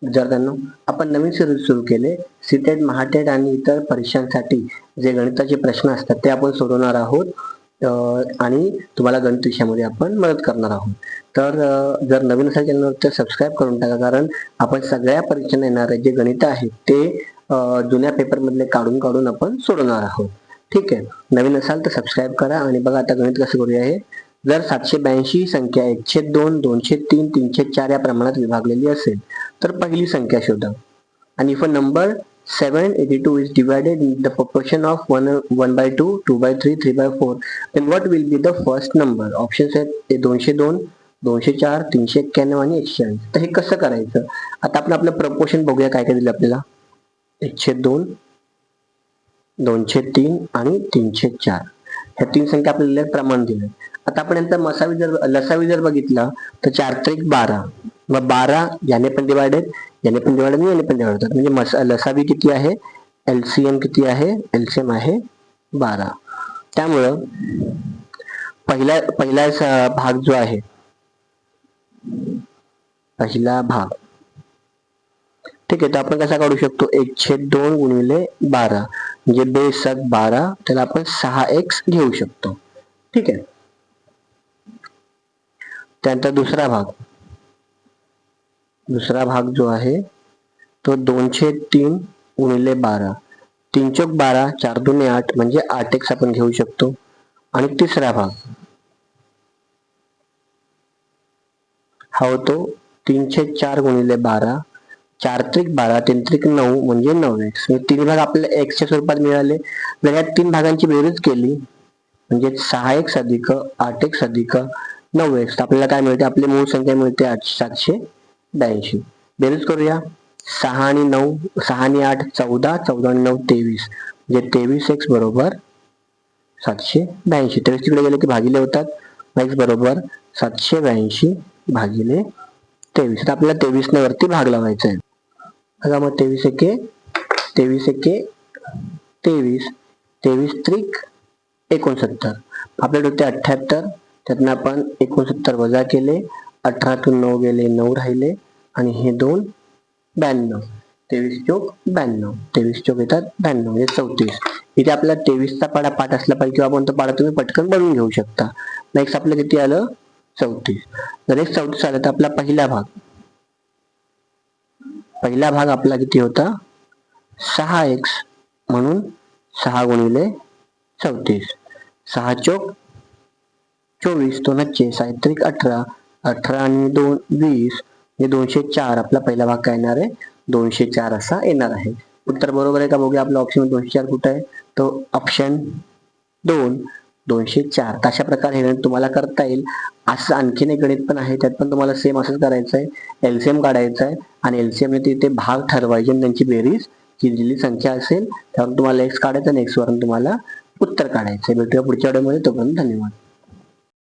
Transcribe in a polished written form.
विद्यार्थ्यांनो, आपण नवीन सिरीज सुरू केले. सीटेट, महाटेट आणि इतर परीक्षांसाठी जे गणिताचे प्रश्न असतात ते आपण सोडवणार आहोत आणि तुम्हाला गणित विषयामध्ये आपण मदत करणार आहोत. तर जर नवीन असेल चॅनल तर सबस्क्राईब करून टाका, कारण आपण सगळ्या परीक्षांना येणारे जे गणित आहेत ते जुन्या पेपर मधले काढून आपण सोडवणार आहोत. ठीक आहे, नवीन असाल तर सबस्क्राईब करा. आणि बघा आता गणित कसं करूया हे. जर 782 संख्या 1/2, 2/3, 3/4 या प्रमाणात विभागलेली असेल तर पहिली संख्या शोधा. आणि if a number 782 is divided in the proportion of 1/2, 2/3, 3/4, then what will be the first number? Options आहेत 202, 204, 391 आणि 140. तर हे कसं करायचं? आता आपण आपलं प्रपोर्शन बघूया काय काय दिलं आपल्याला. 1/2, 2/3 आणि 3/4 ह्या तीन संख्या आपल्याला प्रमाण दिले. आता आपण यांचा लसावी जर बघितला तर 4×3 = 12, मग 12 याने पण डिवायडेड, याने पण डिवायडेड आणि याने पण डिवायडेड होतात. म्हणजे लसावी किती आहे? एलसीएम किती आहे? एलसीएम आहे 12. त्यामुळं पहिला भाग जो आहे, पहिला भाग, ठीक आहे, तर आपण कसा काढू शकतो? 1/2 गुणिले 12 म्हणजे बेसक 12, त्याला आपण 6x घेऊ शकतो. ठीक आहे. त्यानंतर दुसरा भाग जो आहे तो 2/3 गुणिले 12, 3×12, 4×2 = 8 म्हणजे 8x आपण घेऊ शकतो. आणि तिसरा भाग हा होतो 3/4 गुणिले 12, 4×12, 3×9 म्हणजे 9x. हे तीन भाग आपल्याला x च्या स्वरूपात मिळाले. जर या तीन भागांची बेरीज केली म्हणजे 6x अधिक 8x अधिक 9x, आपल्याला काय मिळते? आपली मूळ संख्या मिळते 782. बेरीज करूया. 6 आणि 9, 6 आणि 8 14, 14 आणि 9 23, म्हणजे 23x बरोबर 782. 23 तिकडे गेले की भागिले होतात. x बरोबर 782 भागिले 23. तर आपल्याला 23 ने वरती भाग लावायचा आहे. बघा मग 23 एके 23, 23, 23×3 = 69. आपल्याकडे होते 78, त्यातनं आपण 69 वजा केले, 18तून 9 गेले, 9 राहिले आणि हे 2 92, 23×92, 23 येतात 92 म्हणजे 34. इथे आपल्याला 23चा पाठ असला पाहिजे किंवा आपण तो पाढा तुम्ही पटकन बनवून घेऊ शकता. नेक्स्ट आपलं किती आलं? 34. जर 34 आलं तर आपला पहिला भाग आपला किती होता? 6x, म्हणून 6 गुणिले 34, 6×4 24, 2×9 = 18, 18 आणि 2 20 म्हणजे 204. आपला पहिला भाग काय येणार आहे? 204 असा येणार आहे. उत्तर बरोबर आहे का बघूया. आपला ऑप्शन 204 कुठे आहे? तो ऑप्शन 2, 204. अशा प्रकारे हे गणित तुम्हाला करता येईल. असं आणखीन एक गणित पण आहे, त्यात पण तुम्हाला सेम असंच करायचं आहे. एलसीएम काढायचा आहे आणि एलसीएम ने तिथे भाग ठरवायचे आणि त्यांची बेरीज जी दिलेली संख्या असेल त्यावरून तुम्हाला x काढायचं आणि x वरून तुम्हाला उत्तर काढायचं. भेटूया पुढच्या व्हिडिओमध्ये. तोपर्यंत धन्यवाद.